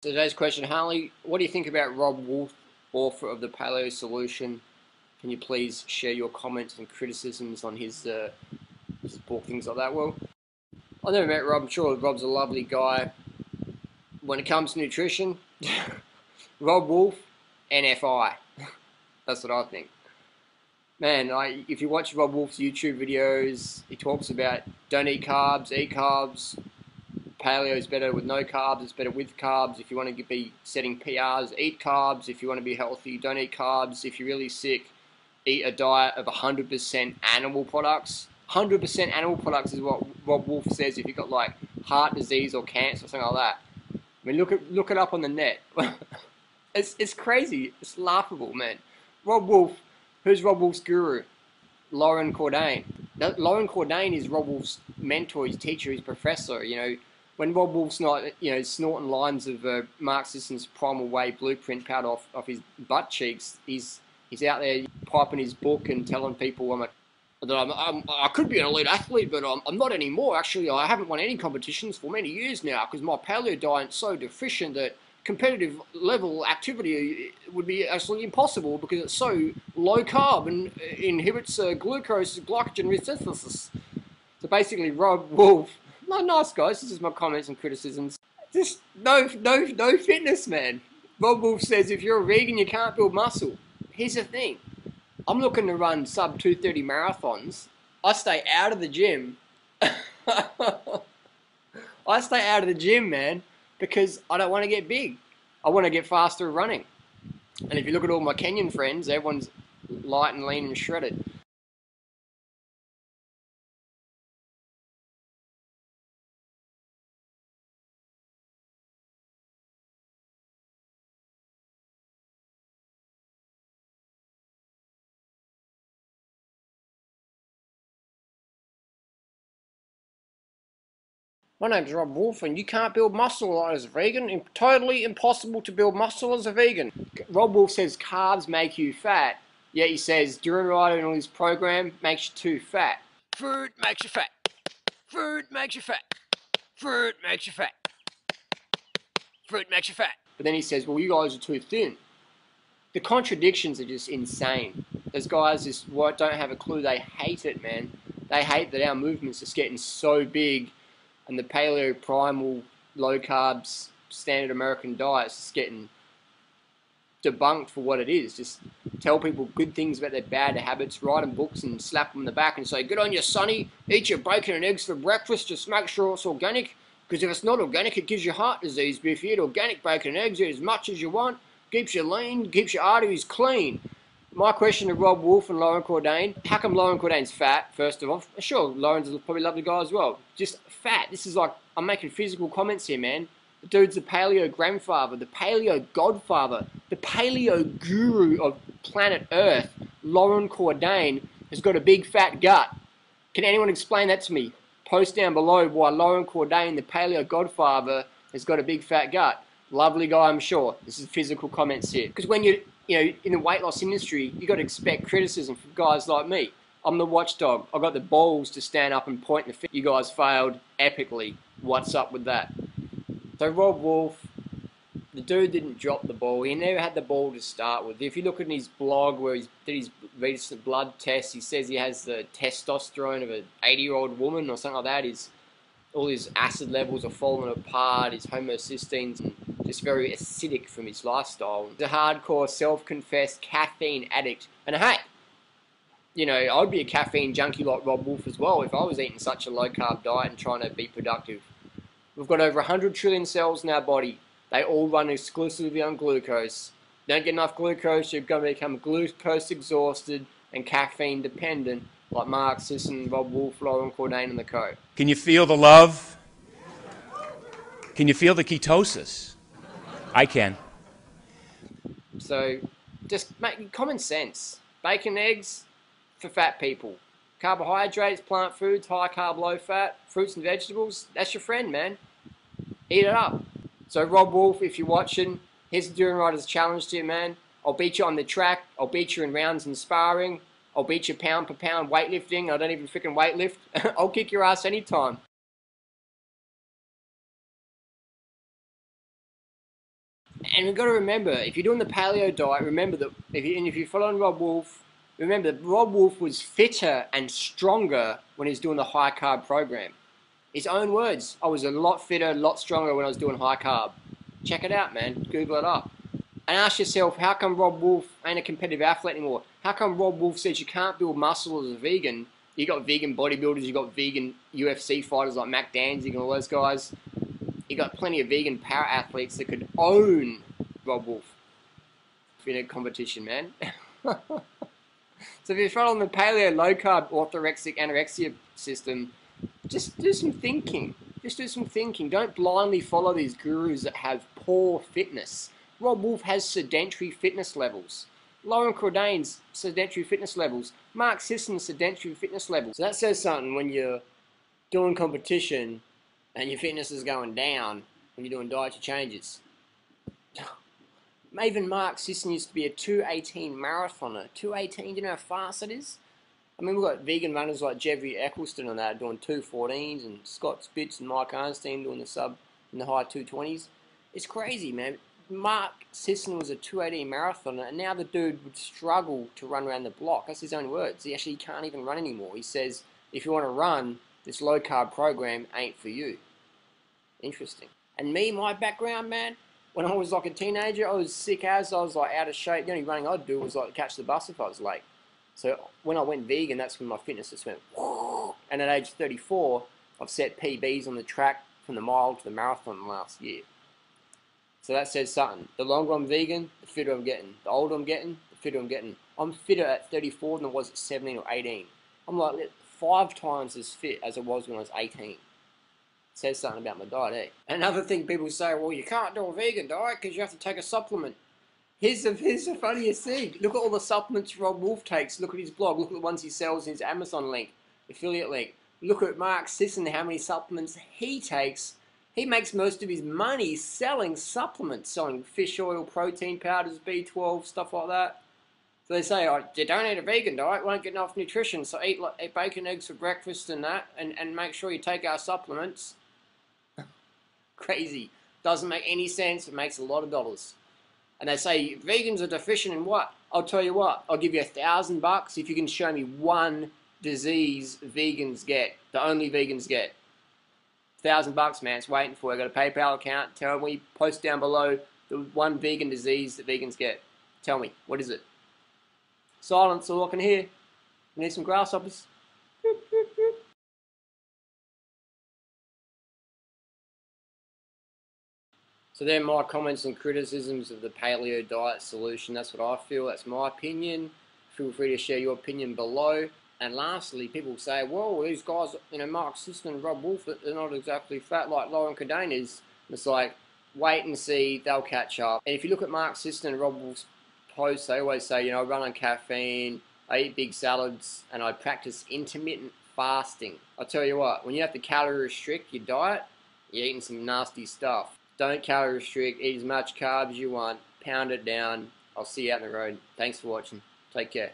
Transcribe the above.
Today's question, Harley, what do you think about Robb Wolf, author of the Paleo Solution? Can you please share your comments and criticisms on his book, things like that? Well, I've never met Robb. I'm sure Robb's a lovely guy. When it comes to nutrition, Robb Wolf, NFI. That's what I think. Man, if you watch Robb Wolf's YouTube videos, he talks about don't eat carbs, eat carbs. Paleo is better with no carbs, it's better with carbs. If you want to be setting PRs, eat carbs. If you want to be healthy, don't eat carbs. If you're really sick, eat a diet of 100% animal products. 100% animal products is what Robb Wolf says if you've got like heart disease or cancer or something like that. I mean, look it up on the net. It's crazy. It's laughable, man. Robb Wolf, who's Robb Wolf's guru? Loren Cordain. Now, Loren Cordain is Robb Wolf's mentor, his teacher, his professor. You know, when Robb Wolf's not, snorting lines of Mark Sisson's Primal Way blueprint powder off his butt cheeks, he's out there piping his book and telling people I could be an elite athlete, but I'm not anymore. Actually, I haven't won any competitions for many years now because my paleo diet's so deficient that competitive level activity would be absolutely impossible because it's so low carb and inhibits glucose glycogen resynthesis. So basically, Robb Wolf, no, nice guys. This is my comments and criticisms. Just no fitness, man. Robb Wolf says if you're a vegan, you can't build muscle. Here's the thing. I'm looking to run sub 230 marathons. I stay out of the gym. I stay out of the gym, man, because I don't want to get big. I want to get faster running. And if you look at all my Kenyan friends, everyone's light and lean and shredded. My name's Robb Wolf, and you can't build muscle as a vegan. Totally impossible to build muscle as a vegan. Robb Wolf says carbs make you fat, yet he says Durianrider in all his program makes you too fat. Food makes you fat. Food makes you fat. Fruit makes you fat. Fruit makes you fat. But then he says, well, you guys are too thin. The contradictions are just insane. Those guys just don't have a clue. They hate it, man. They hate that our movement's just getting so big and the paleo primal low carbs standard American diet's just getting debunked for what it is. Just tell people good things about their bad habits, write them books and slap them in the back and say, good on you, sonny, eat your bacon and eggs for breakfast, just make sure it's organic, because if it's not organic, it gives you heart disease. But if you eat organic bacon and eggs, eat as much as you want, keeps you lean, keeps your arteries clean. My question to Robb Wolf and Loren Cordain, how come Loren Cordain's fat, first of all? Sure, Loren's probably a lovely guy as well. Just fat. This is like, I'm making physical comments here, man. The dude's the paleo grandfather, the paleo godfather, the paleo guru of planet Earth. Loren Cordain has got a big fat gut. Can anyone explain that to me? Post down below why Loren Cordain, the paleo godfather, has got a big fat gut. Lovely guy, I'm sure. This is physical comments here. Because when you're in the weight loss industry, you got to expect criticism from guys like me. I'm the watchdog. I got the balls to stand up and point the finger. You guys failed epically. What's up with that? So Robb Wolf, the dude didn't drop the ball. He never had the ball to start with. If you look at his blog where he did his recent blood test, he says he has the testosterone of an 80-year-old woman or something like that. All his acid levels are falling apart, his homocysteines, and just very acidic from his lifestyle. He's a hardcore self-confessed caffeine addict. And hey, I'd be a caffeine junkie like Robb Wolf as well if I was eating such a low-carb diet and trying to be productive. We've got over 100 trillion cells in our body. They all run exclusively on glucose. Don't get enough glucose, you're going to become glucose exhausted and caffeine dependent like Mark Sisson, Robb Wolf, Loren Cordain and the co. Can you feel the love? Can you feel the ketosis? I can. So just make common sense. Bacon, eggs for fat people. Carbohydrates, plant foods, high carb, low fat, fruits and vegetables, that's your friend, man. Eat it up. So Robb Wolf, if you're watching, here's the Durianrider's challenge to you, man. I'll beat you on the track. I'll beat you in rounds and sparring. I'll beat you pound per pound weightlifting. I don't even freaking weightlift. I'll kick your ass anytime. And we've got to remember, if you're doing the paleo diet, remember that if you're following Robb Wolf, remember that Robb Wolf was fitter and stronger when he was doing the high carb program. His own words, I was a lot fitter, a lot stronger when I was doing high carb. Check it out, man. Google it up. And ask yourself, how come Robb Wolf ain't a competitive athlete anymore? How come Robb Wolf says you can't build muscle as a vegan? You got vegan bodybuilders, you got vegan UFC fighters like Mac Danzig and all those guys. You got plenty of vegan power athletes that could own Robb Wolf in a competition, man. So if you're following the paleo, low carb, orthorexic, anorexia system, just do some thinking. Just do some thinking. Don't blindly follow these gurus that have poor fitness. Robb Wolf has sedentary fitness levels. Lauren Cordain's sedentary fitness levels. Mark Sisson's sedentary fitness levels. So that says something when you're doing competition and your fitness is going down when you're doing dietary changes. Even Mark Sisson used to be a 2:18 marathoner. 2:18, do you know how fast it is? I mean, we've got vegan runners like Jeffrey Eccleston on that doing 2:14s, and Scott Spitz and Mike Arnstein doing the sub in the high 2:20s. It's crazy, man. Mark Sisson was a 2:18 marathoner, and now the dude would struggle to run around the block. That's his own words. He actually can't even run anymore. He says, if you want to run, this low-carb program ain't for you. Interesting. And me, my background, man, when I was like a teenager, I was sick as, I was like out of shape. The only running I'd do was like catch the bus if I was late. So when I went vegan, that's when my fitness just went whoo. And at age 34, I've set PBs on the track from the mile to the marathon last year. So that says something. The longer I'm vegan, the fitter I'm getting. The older I'm getting, the fitter I'm getting. I'm fitter at 34 than I was at 17 or 18. I'm like 5 times as fit as I was when I was 18. It says something about my diet, eh? Another thing people say, well, you can't do a vegan diet because you have to take a supplement. Here's the funniest thing. Look at all the supplements Robb Wolf takes. Look at his blog. Look at the ones he sells in his Amazon link, affiliate link. Look at Mark Sisson, how many supplements he takes. He makes most of his money selling supplements, selling fish oil, protein powders, B12, stuff like that. So they say, oh, you don't eat a vegan diet, won't get enough nutrition, so eat bacon, eggs for breakfast and that, and make sure you take our supplements. Crazy. Doesn't make any sense. It makes a lot of dollars. And they say, vegans are deficient in what? I'll tell you what, I'll give you $1,000 if you can show me one disease vegans get, the only vegans get. $1,000, man, it's waiting for you. I've got a PayPal account. Tell me, post down below the one vegan disease that vegans get. Tell me, what is it? Silence, all I can hear. I need some grasshoppers. So they're my comments and criticisms of the paleo diet solution. That's what I feel. That's my opinion. Feel free to share your opinion below. And lastly, people say, well, these guys, you know, Mark Sisson and Robb Wolf, they're not exactly fat like Lauren Cordain is. It's like, wait and see, they'll catch up. And if you look at Mark Sisson and Robb Wolf's posts, they always say, you know, I run on caffeine, I eat big salads, and I practice intermittent fasting. I'll tell you what, when you have to calorie restrict your diet, you're eating some nasty stuff. Don't calorie restrict, eat as much carbs as you want, pound it down. I'll see you out on the road. Thanks for watching. Take care.